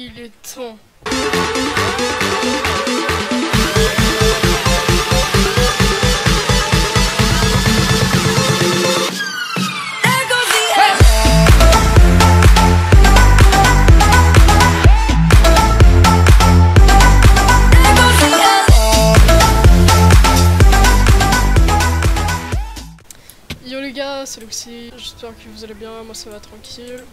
Il est temps. Yo les gars, c'est Luxy, j'espère que vous allez bien, moi ça va tranquille.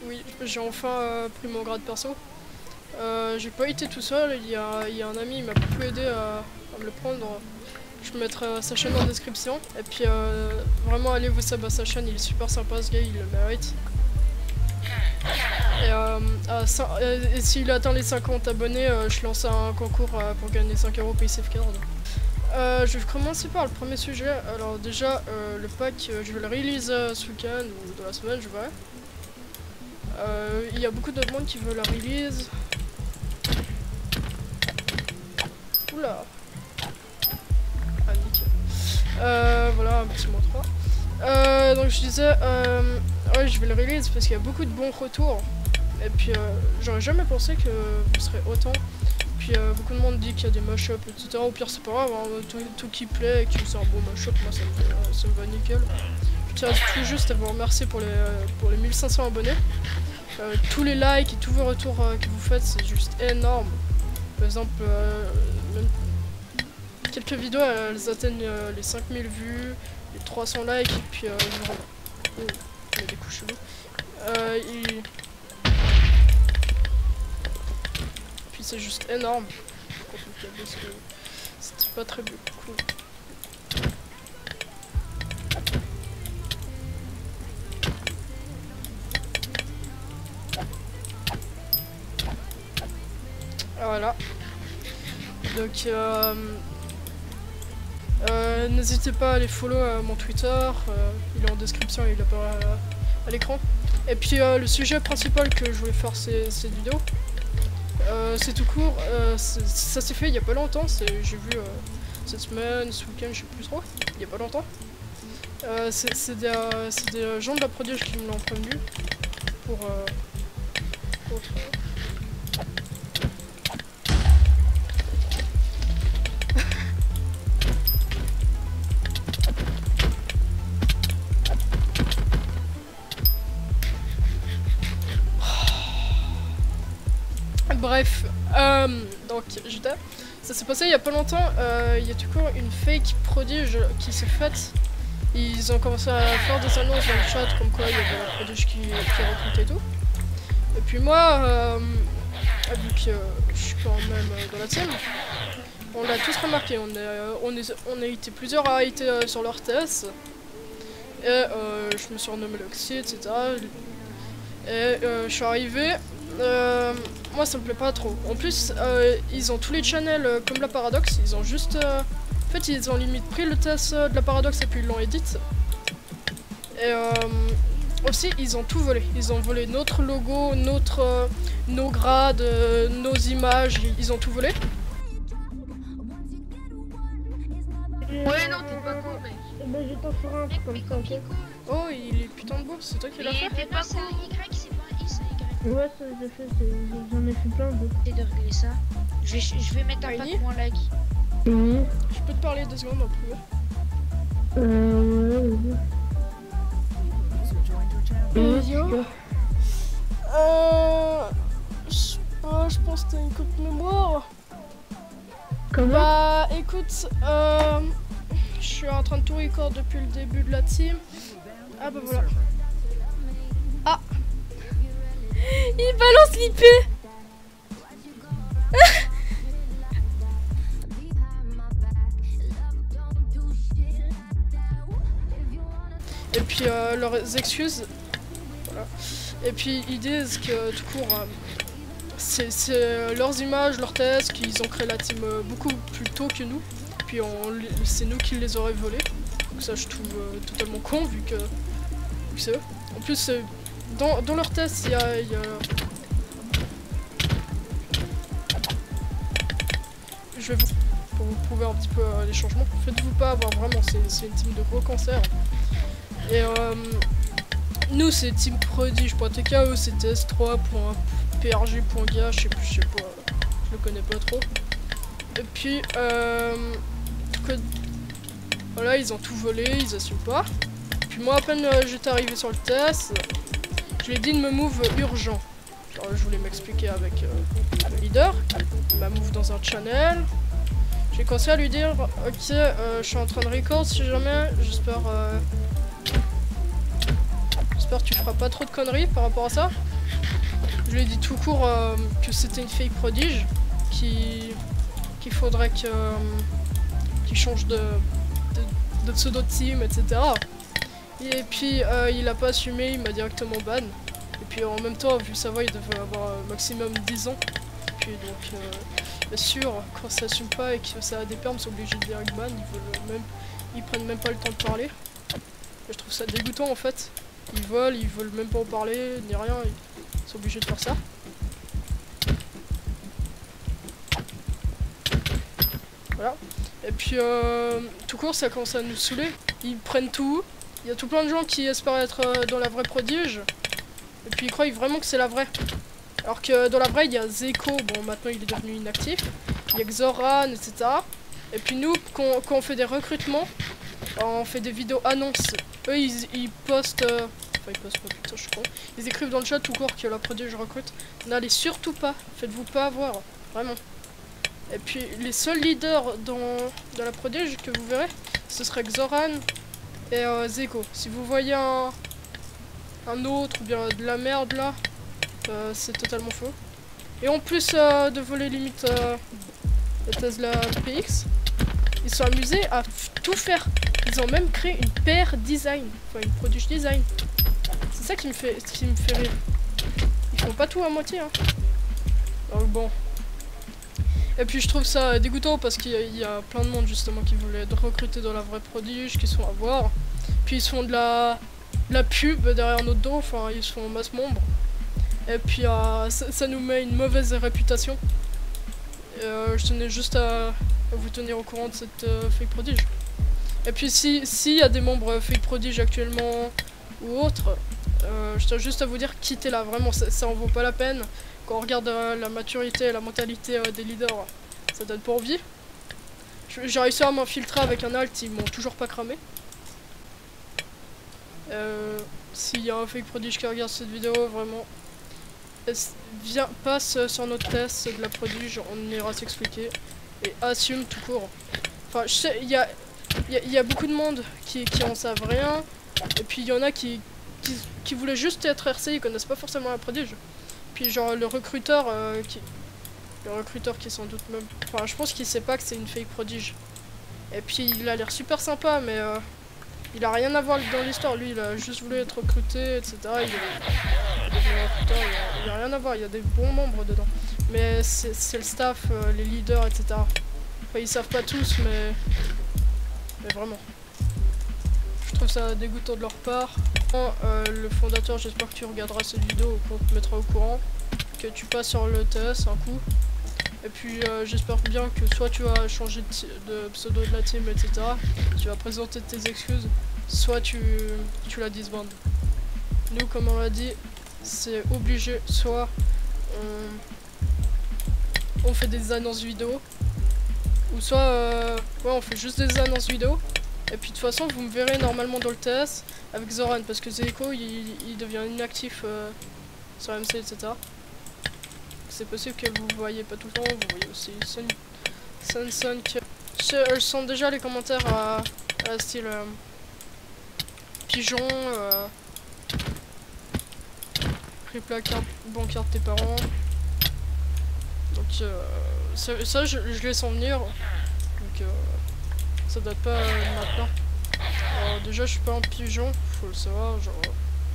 Oui, j'ai enfin pris mon grade perso. J'ai pas été tout seul, il y a un ami qui m'a beaucoup aidé à me le prendre. Je mettrai sa chaîne en description. Et puis vraiment allez vous sub à sa chaîne, il est super sympa ce gars, il le mérite. Et s'il atteint les 50 abonnés, je lance un concours pour gagner 5 € PaySafeCard. Je vais commencer par le premier sujet. Alors déjà, le pack, je vais le release ce week-end ou dans la semaine, je verrai. Il y a beaucoup de monde qui veut la release. Oula. Ah nickel. Voilà, un petit mot 3. Donc je disais, ouais, je vais le release parce qu'il y a beaucoup de bons retours. Et puis j'aurais jamais pensé que vous serez autant. Puis beaucoup de monde dit qu'il y a des mashups, etc. Au pire c'est pas grave, hein, tout qui plaît et que c'est un bon mashup, moi ça me va nickel. Je tiens tout juste à vous remercier pour les 1500 abonnés. Tous les likes et tous vos retours que vous faites, c'est juste énorme. Par exemple, même quelques vidéos elles atteignent les 5000 vues, les 300 likes, et puis il y a des coups chelous. Puis c'est juste énorme. C'était pas très cool. Voilà. Donc n'hésitez pas à aller follow mon Twitter, il est en description, il apparaît à l'écran. Et puis le sujet principal que je voulais faire cette vidéo, c'est tout court, ça s'est fait il y a pas longtemps, j'ai vu cette semaine, ce week-end, je sais plus trop, il y a pas longtemps. C'est des gens de la Prodige qui me l'ont prévenu pour Bref, donc ça s'est passé il y a pas longtemps, il y a du coup une fake Prodige qui s'est faite. Ils ont commencé à faire des annonces dans le chat comme quoi il y avait la Prodige qui recrutait et tout. Et puis moi, vu que je suis quand même dans la team, on l'a tous remarqué, on a été plusieurs à hater sur leur TS. Et je me suis renommé Luxy, etc. Et je suis arrivé. Moi ça me plaît pas trop. En plus ils ont tous les channels comme la Paradox, ils ont juste en fait ils ont limite pris le test de la Paradox et puis ils l'ont edit. Et aussi ils ont tout volé. Ils ont volé notre logo, nos grades, nos images, ils ont tout volé. Ouais non t'es pas con mec. Ben je t'en ferai un truc comme ça, ok. Oh il est putain de beau, c'est toi qui l'as fait? Mais pas c'est un Y, c'est pas un I, c'est un Y. Ouais ça j'ai fait, j'en ai fait plein d'autres. J'essaie de régler ça. Je vais mettre un pack moins lag. Oui. Je peux te parler 2 secondes en privé? Ouais. Je sais pas, je pense que t'as une coupe mémoire. Comment? Bah écoute, je suis en train de tout record depuis le début de la team. Ah bah voilà. Ah, il balance l'IP. Et puis leurs excuses. Voilà. Et puis ils disent que tout court, c'est leurs images, leurs tests, qu'ils ont créé la team beaucoup plus tôt que nous. Puis c'est nous qui les aurait volés. Donc ça je trouve totalement con vu que c'est eux. En plus dans leurs tests il y a je vais vous pour vous prouver un petit peu les changements. Faites-vous pas avoir, vraiment c'est une team de gros cancer. Et nous c'est team prodige.tk, eux c'est TS3.1 PRG.ga, je sais pas, je le connais pas trop. Et puis, voilà, ils ont tout volé, ils assument pas. Puis moi, à peine j'étais arrivé sur le test, je lui ai dit de me move urgent. Genre, je voulais m'expliquer avec le leader. Il m'a move dans un channel. J'ai commencé à lui dire, ok, je suis en train de record si jamais, j'espère que tu feras pas trop de conneries par rapport à ça. Je lui ai dit tout court que c'était une fake prodige, qu'il faudrait qu'il change de pseudo team, etc. Et puis il a pas assumé, il m'a directement ban. Et puis en même temps, vu sa voix, il devait avoir maximum 10 ans. Et puis donc, bien sûr, quand ça assume pas et que ça a des permes, c'est obligé de direct ban. Ils prennent même pas le temps de parler. Et je trouve ça dégoûtant en fait. Ils veulent même pas en parler, ni rien. Ils sont obligés de faire ça. Voilà. Et puis tout court, ça commence à nous saouler. Ils prennent tout. Il y a tout plein de gens qui espèrent être dans la vraie prodige. Et puis ils croient vraiment que c'est la vraie. Alors que dans la vraie, il y a Zeko, bon maintenant il est devenu inactif. Il y a Xoran, etc. Et puis nous, quand on fait des recrutements, on fait des vidéos annonces. Eux, ils postent... Enfin, ils postent pas, putain, je suis con. Ils écrivent dans le chat tout court que la prodige recrute. N'allez surtout pas, faites-vous pas avoir, vraiment. Et puis les seuls leaders dans la prodige que vous verrez, ce serait Xoran et Zeko. Si vous voyez un autre ou bien de la merde là, c'est totalement faux. Et en plus de voler limite la Tesla PX, ils sont amusés à tout faire. Ils ont même créé une paire design, enfin une prodige design. C'est ça qui me fait rire. Ils font pas tout à moitié, hein. Donc bon. Et puis je trouve ça dégoûtant parce qu'il y a plein de monde justement qui voulaient être recrutés dans la vraie prodige, qui sont à voir. Puis ils se font de la pub derrière notre dos, enfin ils se font masse membre. Et puis ça nous met une mauvaise réputation. Je tenais juste à vous tenir au courant de cette fake prodige. Et puis s'il y a des membres fake prodige actuellement ou autres, je tiens juste à vous dire, quittez-la, vraiment, ça en vaut pas la peine. Quand on regarde la maturité et la mentalité des leaders, ça donne pas envie. J'ai réussi à m'infiltrer avec un alt, ils m'ont toujours pas cramé. S'il y a un fake prodige qui regarde cette vidéo, vraiment, passe sur notre test de la prodige, on ira s'expliquer. Et assume tout court. Enfin, je sais, il y a beaucoup de monde qui en savent rien. Et puis il y en a qui voulaient juste être RC, ils connaissent pas forcément la prodige. Puis genre le recruteur qui sans doute même... Enfin, je pense qu'il sait pas que c'est une fake prodige. Et puis il a l'air super sympa, mais il a rien à voir dans l'histoire. Lui, il a juste voulu être recruté, etc. Il y a rien à voir, il y a des bons membres dedans. Mais c'est le staff, les leaders, etc. Enfin, ils savent pas tous, mais vraiment. Je trouve ça dégoûtant de leur part. Le fondateur, j'espère que tu regarderas cette vidéo pour te mettre au courant. Que tu passes sur le TS un coup. Et puis j'espère bien que soit tu vas changer de pseudo de la team, etc. Tu vas présenter tes excuses. Soit tu la disbandes. Nous, comme on l'a dit, c'est obligé. Soit on fait des annonces vidéo. Ou soit ouais, on fait juste des annonces vidéo. Et puis de toute façon, vous me verrez normalement dans le TS avec Xoran, parce que Zeko il devient inactif sur MC, etc. C'est possible que vous voyez pas tout le temps, vous voyez aussi Sun qui... Je sens déjà les commentaires à style pigeon, replay carte, bancaire de tes parents. Donc ça je les sens venir. Donc ça date pas maintenant. Déjà je suis pas un pigeon, faut le savoir, genre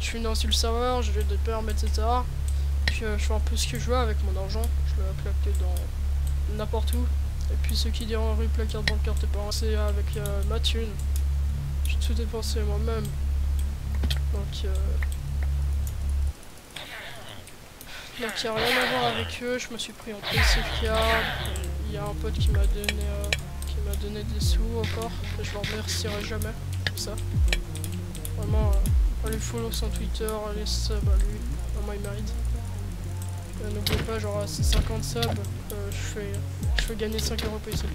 je suis né sur le serveur, j'ai des permes, etc. Puis je fais un peu ce que je veux avec mon argent, je le claque dans n'importe où. Et puis ceux qui diront replay carte bancaire t'es pas c'est avec ma thune. J'ai tout dépensé moi-même. Donc il n'y a rien à voir avec eux, je me suis pris en PCK. Il y a un pote qui m'a donné des sous encore, et je le remercierai jamais pour ça. Vraiment, allez follow son Twitter, allez sub à lui, vraiment il mérite. N'oubliez pas, genre, c'est 50 subs, je fais gagner 5 € pour les subs.